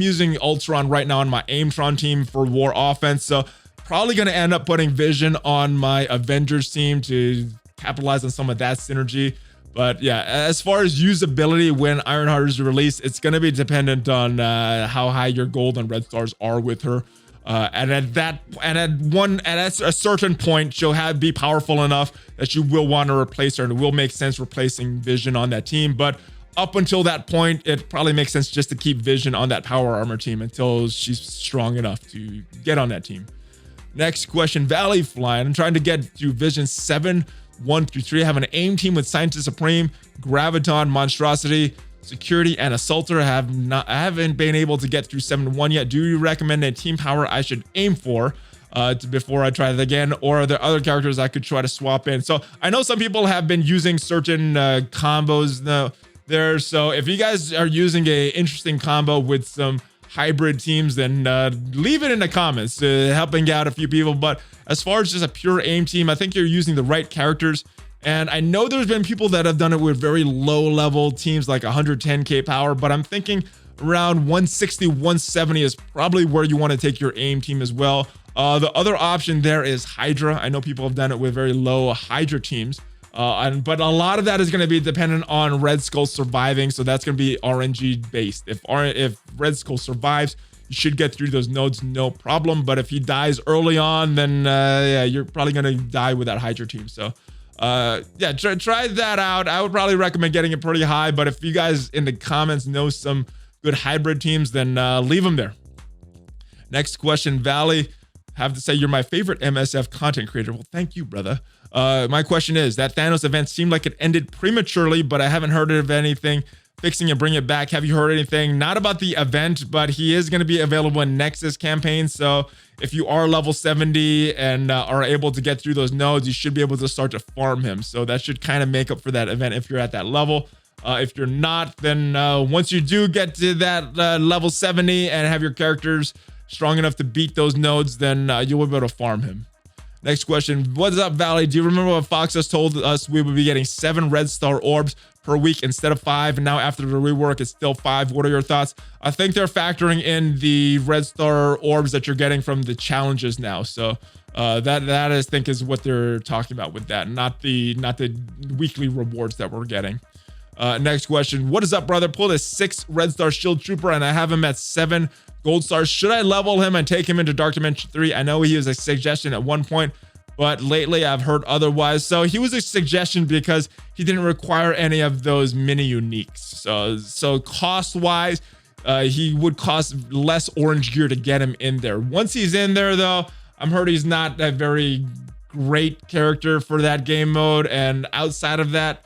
using Ultron right now on my Aimtron team for war offense. So probably going to end up putting Vision on my Avengers team to capitalize on some of that synergy. But yeah, as far as usability when Ironheart is released, it's going to be dependent on how high your gold and red stars are with her. And at a certain point, she'll be powerful enough that you will want to replace her, and it will make sense replacing Vision on that team. But up until that point, it probably makes sense just to keep Vision on that power armor team until she's strong enough to get on that team. Next question, ValleyFlyin. I'm trying to get to Vision 7, 1 through 3. I have an aim team with Scientist Supreme, Graviton, Monstrosity, Security, and Assaulter. I haven't been able to get through 7 1 yet. Do you recommend a team power I should aim for before I try it again? Or are there other characters I could try to swap in? So I know some people have been using certain combos there. So if you guys are using a interesting combo with some hybrid teams, then leave it in the comments, helping out a few people. But as far as just a pure aim team, I think you're using the right characters. And I know there's been people that have done it with very low level teams like 110k power, but I'm thinking around 160, 170 is probably where you want to take your aim team as well. The other option there is Hydra. I know people have done it with very low Hydra teams. But a lot of that is going to be dependent on Red Skull surviving, so that's going to be RNG based. If Red Skull survives, you should get through those nodes no problem. But if he dies early on, then yeah, you're probably going to die with that Hydra team. So yeah, try that out. I would probably recommend getting it pretty high. But if you guys in the comments know some good hybrid teams, then leave them there. Next question, Valley. Have to say you're my favorite MSF content creator. Well, thank you, brother. My question is, that Thanos event seemed like it ended prematurely, but I haven't heard of anything fixing and bring it back. Have you heard anything? Not about the event, but he is going to be available in Nexus campaign. So if you are level 70 and are able to get through those nodes, you should be able to start to farm him. So that should kind of make up for that event if you're at that level. If you're not, then once you do get to that level 70 and have your characters strong enough to beat those nodes, then you'll be able to farm him. Next question. What's up, Valley? Do you remember what Fox has told us we would be getting 7 red star orbs per week instead of 5? And now after the rework, it's still 5. What are your thoughts? I think they're factoring in the red star orbs that you're getting from the challenges now. So that I think is what they're talking about with that, not the weekly rewards that we're getting. Next question. What is up, brother? Pulled a 6 red star shield trooper and I have him at 7 gold stars. Should I level him and take him into Dark Dimension 3? I know he was a suggestion at one point, but lately I've heard otherwise. So he was a suggestion because he didn't require any of those mini uniques. So cost wise, he would cost less orange gear to get him in there. Once he's in there though, I'm heard he's not a very great character for that game mode. And outside of that,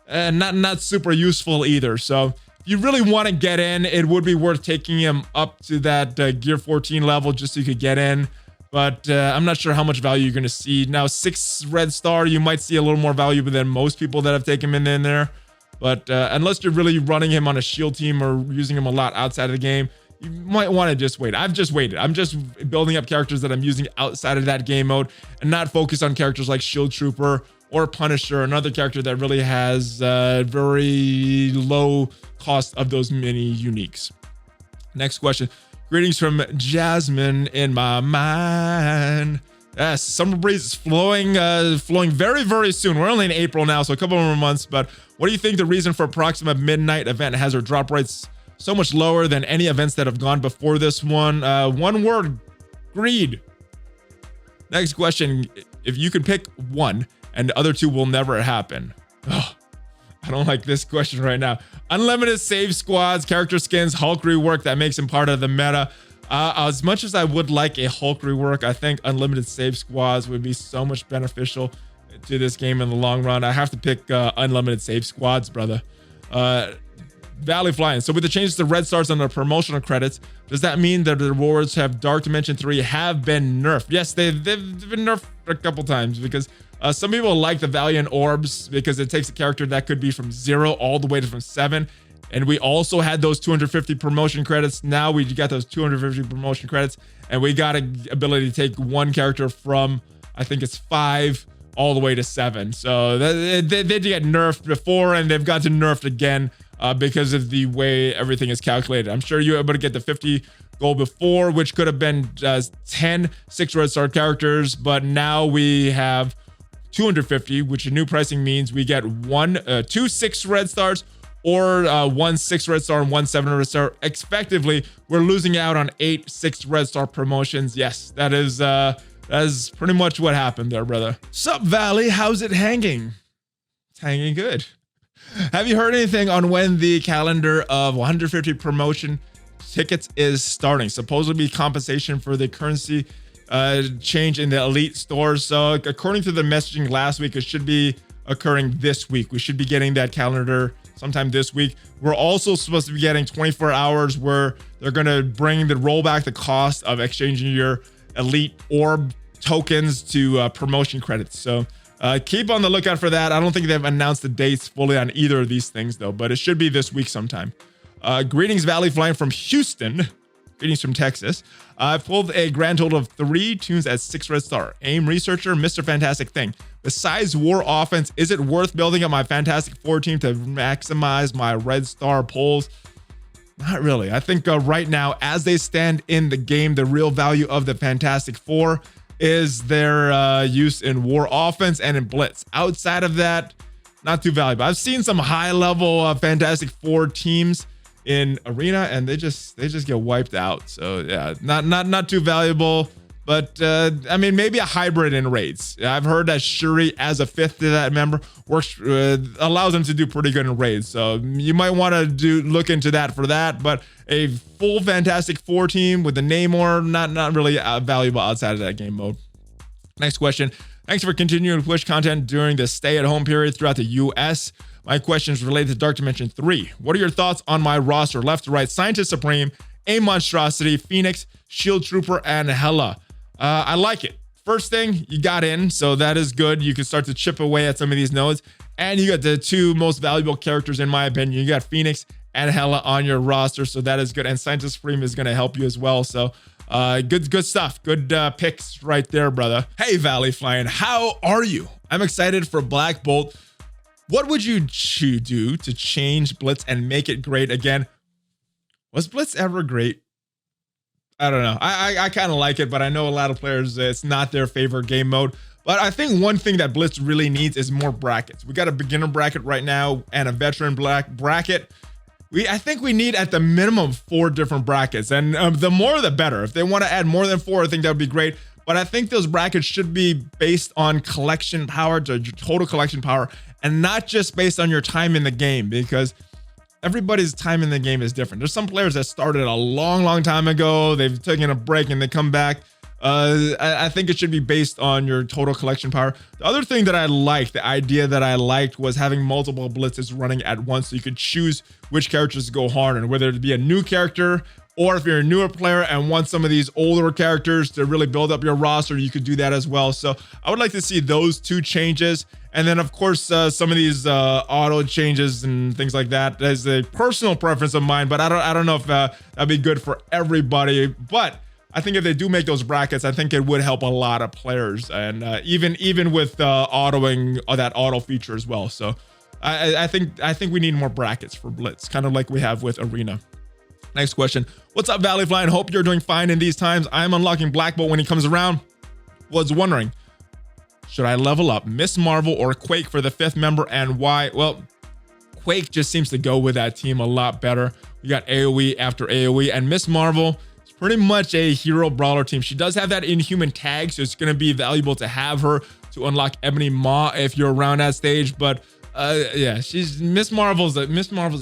not super useful either. So if you really want to get in, it would be worth taking him up to that gear 14 level just so you could get in. But I'm not sure how much value you're going to see. Now, 6 red star, you might see a little more value than most people that have taken him in there. But unless you're really running him on a shield team or using him a lot outside of the game, you might want to just wait. I've just waited. I'm just building up characters that I'm using outside of that game mode and not focus on characters like Shield Trooper or Punisher, another character that really has very low cost of those mini uniques. Next question. Greetings from Jasmine in my mind. Yes, summer breeze is flowing very, very soon. We're only in April now, so a couple more months. But what do you think the reason for Proxima Midnight event has our drop rates so much lower than any events that have gone before this one? One word, greed. Next question. If you could pick one and the other 2 will never happen. Oh, I don't like this question right now. Unlimited save squads, character skins, Hulk rework that makes him part of the meta. As much as I would like a Hulk rework, I think unlimited save squads would be so much beneficial to this game in the long run. I have to pick unlimited save squads, brother. ValleyFlyin. So with the changes to red stars on the promotional credits, does that mean that the rewards have Dark Dimension 3 have been nerfed? Yes, they've been nerfed a couple times because some people like the Valiant Orbs because it takes a character that could be from 0 all the way to from 7. And we also had those 250 promotion credits. Now we got those 250 promotion credits and we got an ability to take one character from, I think it's 5 all the way to 7. So they did get nerfed before and they've got to nerfed again because of the way everything is calculated. I'm sure you were able to get the 50 gold before, which could have been 10 6 red star characters, but now we have 250, which the new pricing means we get 2 6 red stars or 1 6 red star and 1 7 red star. Effectively, we're losing out on 8 6 red star promotions. Yes, that is pretty much what happened there, brother. Sup, Valley? How's it hanging? It's hanging good. Have you heard anything on when the calendar of 150 promotion tickets is starting? Supposedly compensation for the currency change in the elite stores. So according to the messaging last week, it should be occurring this week. We should be getting that calendar sometime this week. We're also supposed to be getting 24 hours where they're going to roll back the cost of exchanging your elite orb tokens to promotion credits. So keep on the lookout for that. I don't think they've announced the dates fully on either of these things though, but it should be this week sometime. Greetings, ValleyFlyin from Houston. Greetings from Texas. I pulled a grand total of 3 tunes at 6 red star. Aim researcher, Mr. Fantastic Thing. Besides war offense, is it worth building up my Fantastic Four team to maximize my red star pulls? Not really. I think right now, as they stand in the game, the real value of the Fantastic Four is their use in war offense and in blitz. Outside of that, not too valuable. I've seen some high level Fantastic Four teams in arena and they just get wiped out. So yeah, not too valuable, but I mean, maybe a hybrid in raids. I've heard that Shuri as a 5th to that member works, allows them to do pretty good in raids. So you might want to look into that for that, but a full Fantastic Four team with the Namor, not really valuable outside of that game mode. Next question. Thanks for continuing to push content during the stay-at-home period throughout the US. My question is related to Dark Dimension 3. What are your thoughts on my roster? Left to right, Scientist Supreme, A Monstrosity, Phoenix, Shield Trooper, and Hela. I like it. First thing, you got in, so that is good. You can start to chip away at some of these nodes. And you got the 2 most valuable characters, in my opinion. You got Phoenix and Hela on your roster, so that is good. And Scientist Supreme is going to help you as well. So good stuff. Good picks right there, brother. Hey, ValleyFlyin, how are you? I'm excited for Black Bolt. What would you do to change Blitz and make it great again? Was Blitz ever great? I don't know. I kind of like it, but I know a lot of players, it's not their favorite game mode. But I think one thing that Blitz really needs is more brackets. We got a beginner bracket right now and a veteran bracket. I think we need at the minimum 4 different brackets, and the more the better. If they want to add more than 4, I think that would be great. But I think those brackets should be based on collection power, to total collection power, and not just based on your time in the game, because everybody's time in the game is different. There's some players that started a long time ago. They've taken a break and they come back. I think it should be based on your total collection power. The other thing that I liked, the idea that I liked, was having multiple blitzes running at once, so you could choose which characters to go hard on, whether it be a new character, or if you're a newer player and want some of these older characters to really build up your roster, you could do that as well. So I would like to see those 2 changes. And then, of course, some of these auto changes and things like that is a personal preference of mine, but I don't know if that'd be good for everybody. But I think if they do make those brackets, I think it would help a lot of players, and even with autoing that auto feature as well. So I think we need more brackets for Blitz, kind of like we have with Arena. Next question. What's up, ValleyFlyin? Hope you're doing fine in these times. I'm unlocking Black Bolt when he comes around. Was wondering, should I level up Miss Marvel or Quake for the 5th member, and why? Well, Quake just seems to go with that team a lot better. We got AoE after AoE, and Miss Marvel is pretty much a hero brawler team. She does have that Inhuman tag, so it's going to be valuable to have her to unlock Ebony Maw if you're around that stage. But yeah, Miss Marvel's a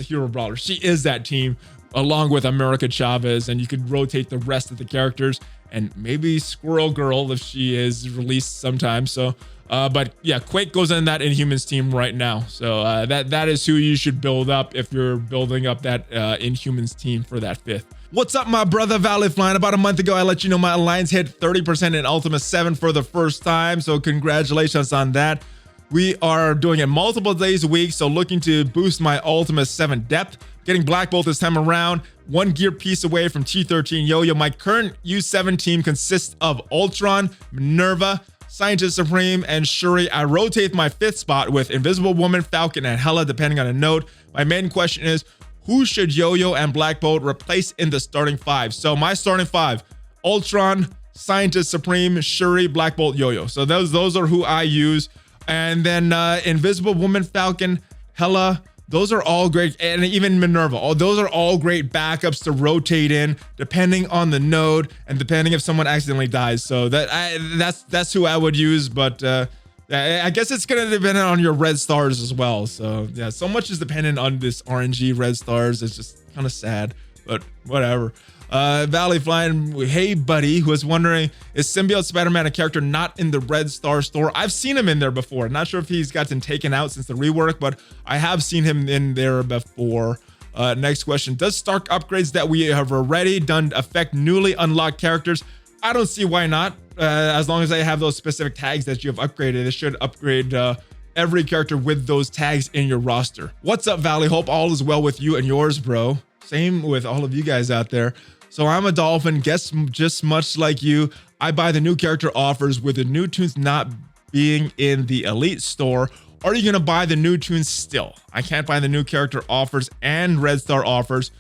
hero brawler. She is that team, along with America Chavez, and you could rotate the rest of the characters, and maybe Squirrel Girl if she is released sometime. So but yeah, Quake goes in that Inhumans team right now. So that is who you should build up if you're building up that Inhumans team for that 5th. What's up, my brother ValleyFlyin? About a month ago, I let you know my alliance hit 30% in Ultima 7 for the first time, so congratulations on that. We are doing it multiple days a week, so looking to boost my Ultima 7 depth. Getting Black Bolt this time around, 1 gear piece away from T13 Yo-Yo. My current U7 team consists of Ultron, Minerva, Scientist Supreme, and Shuri. I rotate my 5th spot with Invisible Woman, Falcon, and Hela, depending on a node. My main question is, who should Yo-Yo and Black Bolt replace in the starting 5? So my starting 5, Ultron, Scientist Supreme, Shuri, Black Bolt, Yo-Yo. So those are who I use. And then Invisible Woman, Falcon, Hela, those are all great, and even Minerva. Those are all great backups to rotate in, depending on the node and depending if someone accidentally dies. So that's who I would use. But I guess it's gonna depend on your red stars as well. So yeah, so much is dependent on this RNG red stars. It's just kind of sad, but whatever. ValleyFlyin, hey buddy, who was wondering, is Symbiote Spider-Man a character not in the Red Star store? I've seen him in there before. Not sure if he's gotten taken out since the rework, but I have seen him in there before. Next question, does Stark upgrades that we have already done affect newly unlocked characters? I don't see why not. As long as they have those specific tags that you have upgraded, it should upgrade every character with those tags in your roster. What's up, Valley? Hope all is well with you and yours, bro. Same with all of you guys out there. So I'm a Dolphin, guess just much like you, I buy the new character offers with the new tunes not being in the Elite store. Are you gonna buy the new tunes still? I can't buy the new character offers and Red Star offers.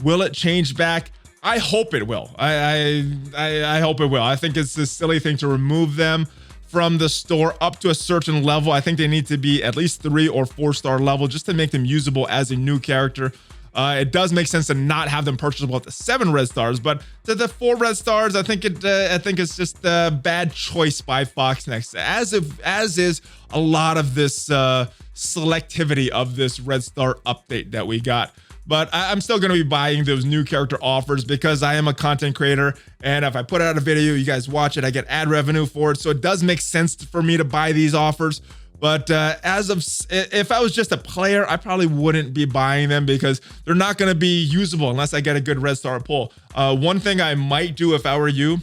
Will it change back? I hope it will. I hope it will. I think it's a silly thing to remove them from the store up to a certain level. I think they need to be at least 3 or 4 star level just to make them usable as a new character. It does make sense to not have them purchasable at the 7 red stars, but to the 4 red stars, I think it's just a bad choice by Fox Next, as is a lot of this selectivity of this red star update that we got. But I'm still going to be buying those new character offers because I am a content creator, and if I put out a video, you guys watch it, I get ad revenue for it, so it does make sense for me to buy these offers. But if I was just a player, I probably wouldn't be buying them because they're not going to be usable unless I get a good red star pull. One thing I might do if I were you,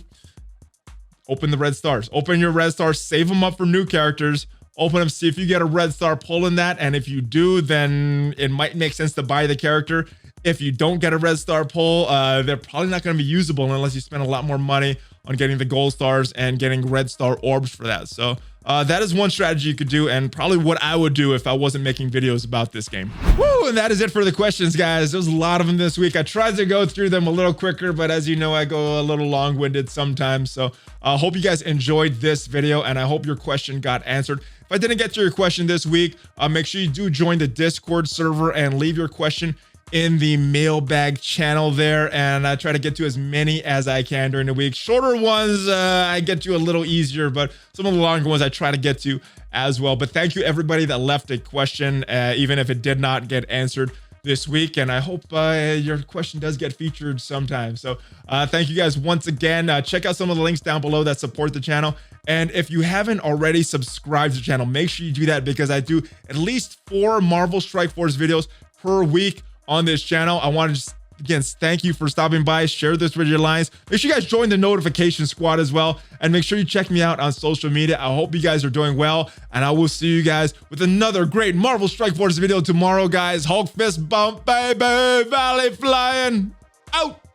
open the red stars. Open your red stars, save them up for new characters. Open them, see if you get a red star pull in that. And if you do, then it might make sense to buy the character. If you don't get a red star pull, they're probably not going to be usable unless you spend a lot more money on getting the gold stars and getting red star orbs for that. So that is one strategy you could do, and probably what I would do if I wasn't making videos about this game. Woo, and that is it for the questions, guys. There's a lot of them this week. I tried to go through them a little quicker, but as you know, I go a little long-winded sometimes. So I hope you guys enjoyed this video, and I hope your question got answered. If I didn't get to your question this week, make sure you do join the Discord server and leave your question in the mailbag channel there, and I try to get to as many as I can during the week. Shorter ones I get to a little easier, but some of the longer ones I try to get to as well. But thank you everybody that left a question, even if it did not get answered this week, and I hope your question does get featured sometime. So thank you guys once again. Check out some of the links down below that support the channel, and if you haven't already subscribed to the channel, make sure you do that because I do at least 4 Marvel Strike Force videos per week on this channel. I want to just again thank you for stopping by. Share this with your lines. Make sure you guys join the notification squad as well, and make sure you check me out on social media. I hope you guys are doing well, and I will see you guys with another great Marvel Strike Force video tomorrow, guys. Hulk fist bump, baby. ValleyFlyin out.